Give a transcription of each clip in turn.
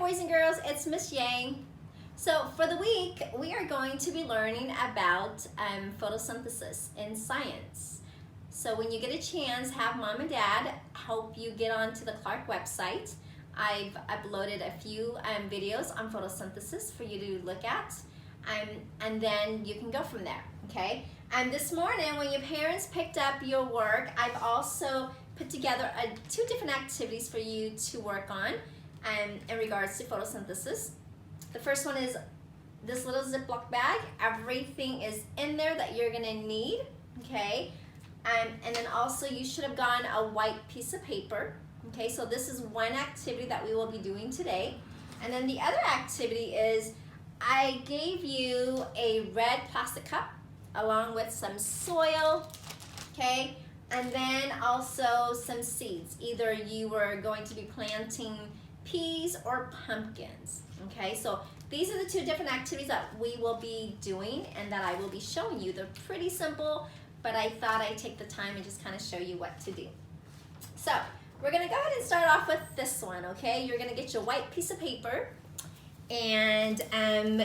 boys and girls, it's Miss Yang. So for the week, we are going to be learning about photosynthesis in science. So when you get a chance, have mom and dad help you get onto the Clark website. I've uploaded a few videos on photosynthesis for you to look at, and then you can go from there, okay? And this morning, when your parents picked up your work, I've also put together two different activities for you to work on in regards to photosynthesis. The first one is this little Ziploc bag. Everything is in there that you're gonna need, okay? And then also you should have gotten a white piece of paper, okay? So this is one activity that we will be doing today. And then the other activity is I gave you a red plastic cup along with some soil, okay? And then also some seeds. Either you were going to be planting peas or pumpkins, okay? So these are the two different activities that we will be doing and that I will be showing you. They're pretty simple, but I thought I'd take the time and just kind of show you what to do. So we're gonna go ahead and start off with this one, okay? You're gonna get your white piece of paper, and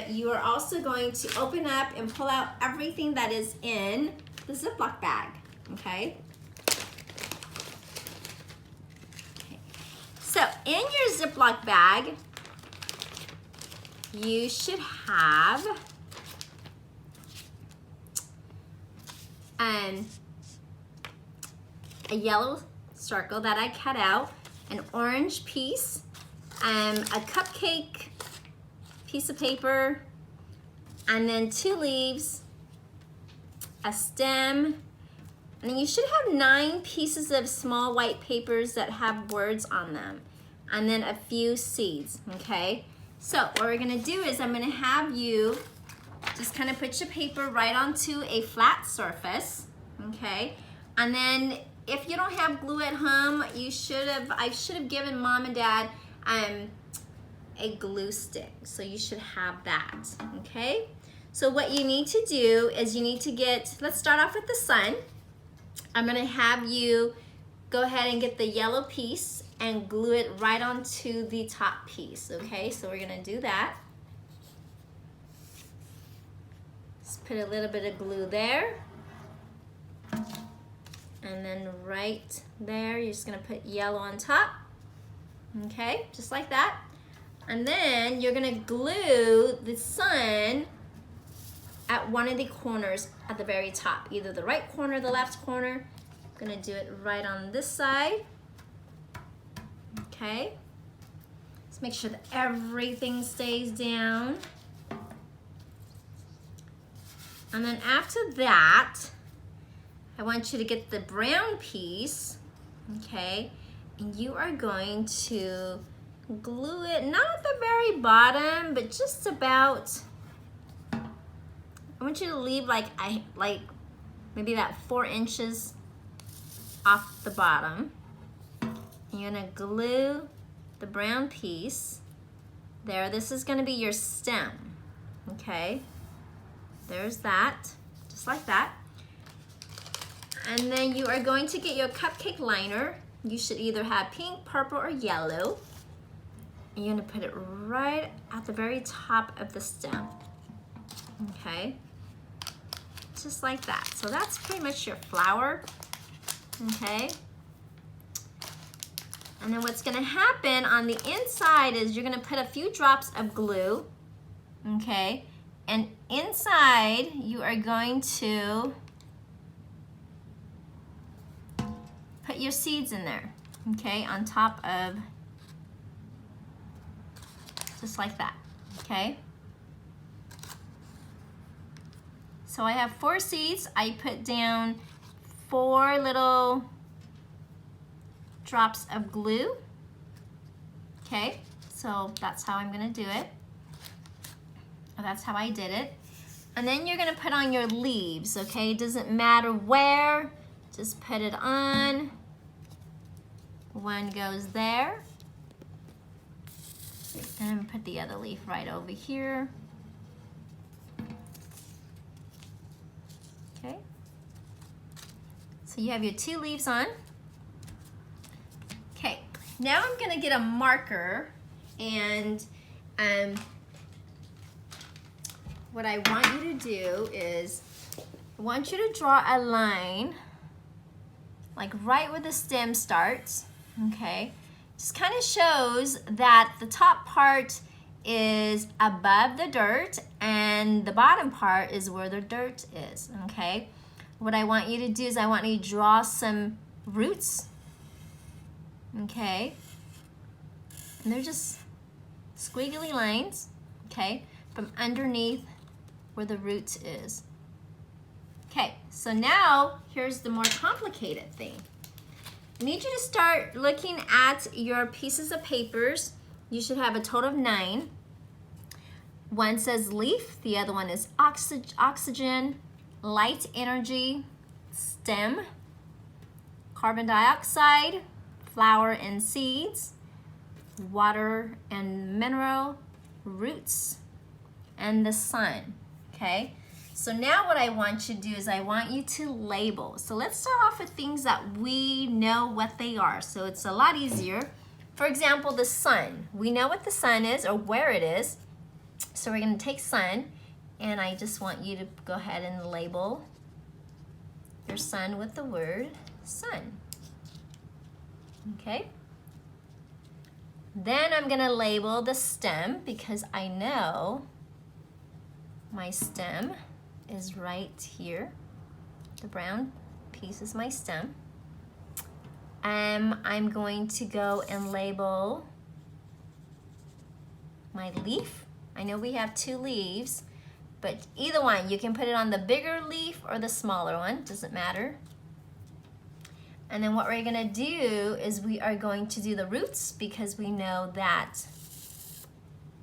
you are also going to open up and pull out everything that is in the Ziploc bag, okay? So in your Ziploc bag, you should have a yellow circle that I cut out, an orange piece, a cupcake piece of paper, and then 2 leaves, a stem, and then you should have 9 pieces of small white papers that have words on them, and then a few seeds, okay? So what we're gonna do is I'm gonna have you just kind of put your paper right onto a flat surface, okay? And then if you don't have glue at home, I should have given mom and dad a glue stick. So you should have that, okay? So what you need to do is you need to let's start off with the sun. I'm gonna have you go ahead and get the yellow piece and glue it right onto the top piece, okay? So we're gonna do that. Just put a little bit of glue there. And then right there, you're just gonna put yellow on top, okay? Just like that. And then you're gonna glue the sun at one of the corners at the very top, either the right corner or the left corner. I'm gonna do it right on this side, okay? Let's make sure that everything stays down. And then after that, I want you to get the brown piece, okay? And you are going to glue it, not at the very bottom, but just about, I want you to leave like maybe that 4 inches off the bottom. And you're gonna glue the brown piece there. This is gonna be your stem, okay? There's that, just like that. And then you are going to get your cupcake liner. You should either have pink, purple, or yellow. And you're gonna put it right at the very top of the stem, okay? Just like that. So that's pretty much your flower, okay? And then what's gonna happen on the inside is you're gonna put a few drops of glue, okay? And inside you are going to put your seeds in there, okay? On top of, just like that, okay? So I have 4 seeds. I put down 4 little drops of glue, okay? So that's how I'm gonna do it. That's how I did it. And then you're gonna put on your leaves, okay? It doesn't matter where, just put it on. One goes there. And I'm gonna put the other leaf right over here. Okay. So you have your 2 leaves on. Okay, now I'm gonna get a marker And what I want you to do is, I want you to draw a line, like right where the stem starts, okay? Just kind of shows that the top part is above the dirt and the bottom part is where the dirt is, okay? What I want you to do is I want you to draw some roots, okay? And they're just squiggly lines, okay, from underneath where the root is. Okay, so now here's the more complicated thing. I need you to start looking at your pieces of papers. You should have a total of 9. One says leaf, the other one is oxygen, light energy, stem, carbon dioxide, flower and seeds, water and mineral, roots, and the sun, okay? So now what I want you to do is I want you to label. So let's start off with things that we know what they are. So it's a lot easier. For example, the sun. We know what the sun is or where it is. So we're gonna take sun, and I just want you to go ahead and label your sun with the word sun, okay? Then I'm gonna label the stem because I know my stem is right here. The brown piece is my stem. I'm going to go and label my leaf. I know we have 2 leaves, but either one, you can put it on the bigger leaf or the smaller one, doesn't matter. And then what we're gonna do is we are going to do the roots because we know that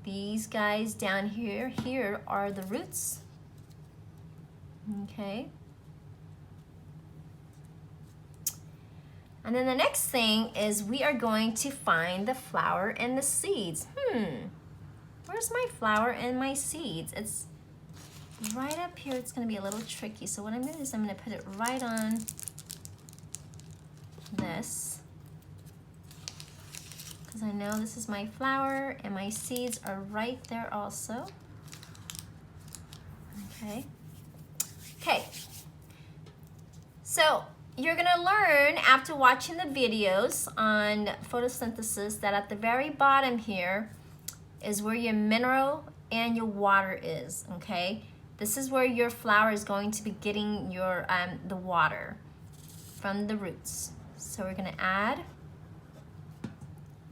these guys down here are the roots. Okay. And then the next thing is we are going to find the flower and the seeds. Where's my flower and my seeds? It's right up here. It's gonna be a little tricky. So what I'm gonna do is I'm gonna put it right on this, because I know this is my flower and my seeds are right there also. Okay. Okay. So you're gonna learn after watching the videos on photosynthesis that at the very bottom here is where your mineral and your water is, okay? This is where your flower is going to be getting your the water from the roots. So we're gonna add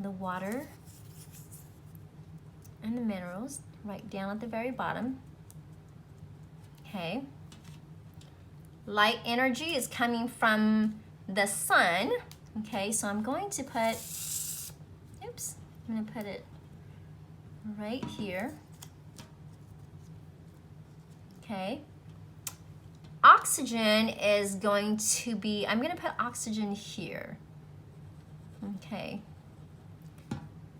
the water and the minerals right down at the very bottom, okay? Light energy is coming from the sun, okay? So I'm going to put, oops, I'm gonna put it right here, okay? Oxygen is going to be, I'm gonna put oxygen here, okay?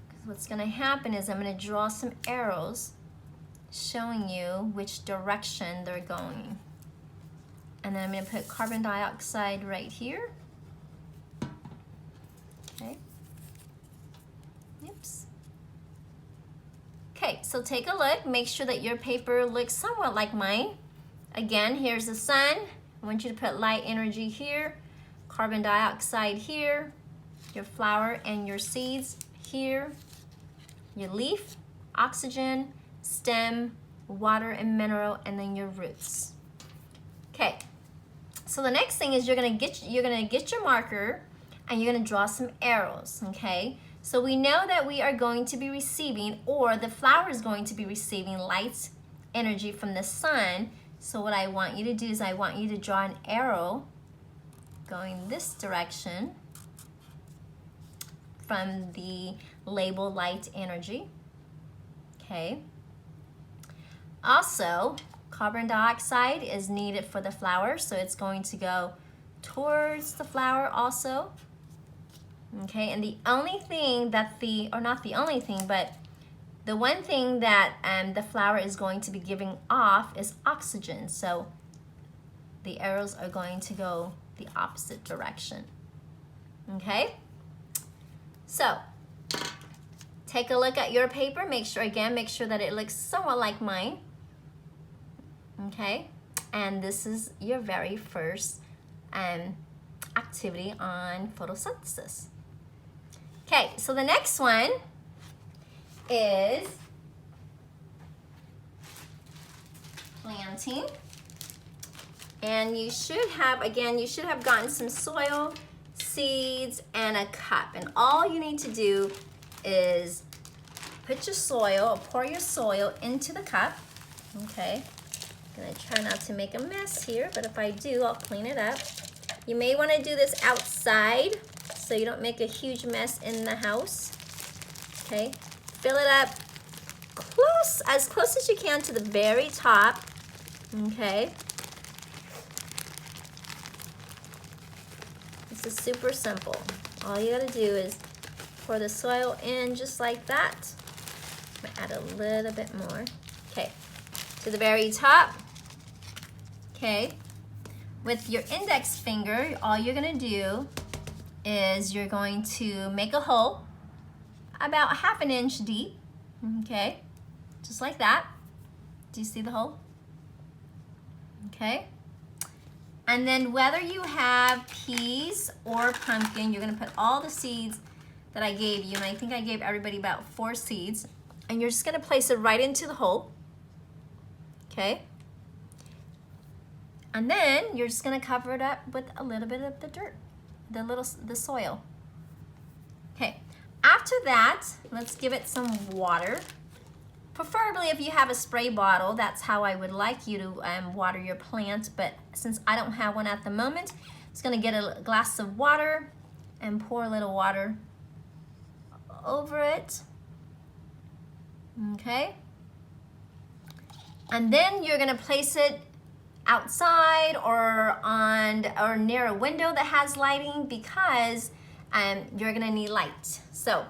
Because what's gonna happen is I'm gonna draw some arrows showing you which direction they're going. And then I'm gonna put carbon dioxide right here, okay? Oops. Okay, so take a look, make sure that your paper looks somewhat like mine. Again, here's the sun. I want you to put light energy here, carbon dioxide here, your flower and your seeds here, your leaf, oxygen, stem, water and mineral, and then your roots. Okay, so the next thing is you're gonna get your marker and you're gonna draw some arrows, okay? So we know that we are going to be receiving, or the flower is going to be receiving light energy from the sun. So what I want you to do is I want you to draw an arrow going this direction from the label light energy, okay? Also, carbon dioxide is needed for the flower, so it's going to go towards the flower also, okay? And the only thing that or not the only thing, but the one thing that the flower is going to be giving off is oxygen. So the arrows are going to go the opposite direction, okay? So Take a look at your paper. Make sure that it looks somewhat like mine. Okay, and this is your very first activity on photosynthesis. Okay, so the next one is planting. And you should have gotten some soil, seeds, and a cup. And all you need to do is put your soil, or pour your soil into the cup. Okay, I'm gonna try not to make a mess here, but if I do, I'll clean it up. You may wanna do this outside so you don't make a huge mess in the house. Okay, fill it up as close as you can to the very top. Okay. This is super simple. All you gotta do is pour the soil in just like that. I'm gonna add a little bit more. Okay, to the very top. Okay, with your index finger, all you're gonna do is you're going to make a hole about 1/2 inch deep. Okay, just like that. Do you see the hole? Okay. And then whether you have peas or pumpkin, you're gonna put all the seeds that I gave you, and I think I gave everybody about 4 seeds, and you're just gonna place it right into the hole. Okay. And then you're just gonna cover it up with a little bit of the dirt, the soil. Okay. After that, let's give it some water. Preferably if you have a spray bottle, that's how I would like you to water your plant, but since I don't have one at the moment, I'm just gonna get a glass of water and pour a little water over it. Okay. And then you're gonna place it outside or near a window that has lighting, because you're gonna need light. So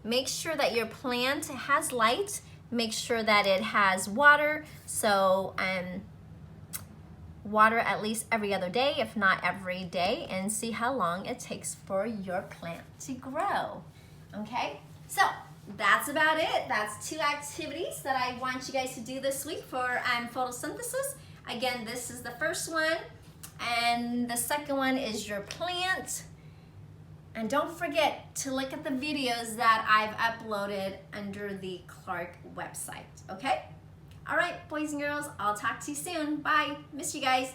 make sure that your plant has light. Make sure that it has water, so water at least every other day, if not every day, and see how long it takes for your plant to grow. Okay, so that's about it. That's 2 activities that I want you guys to do this week for photosynthesis. Again, this is the first one, and the second one is your plant. And don't forget to look at the videos that I've uploaded under the Clark website, okay? All right, boys and girls, I'll talk to you soon. Bye. Miss you guys.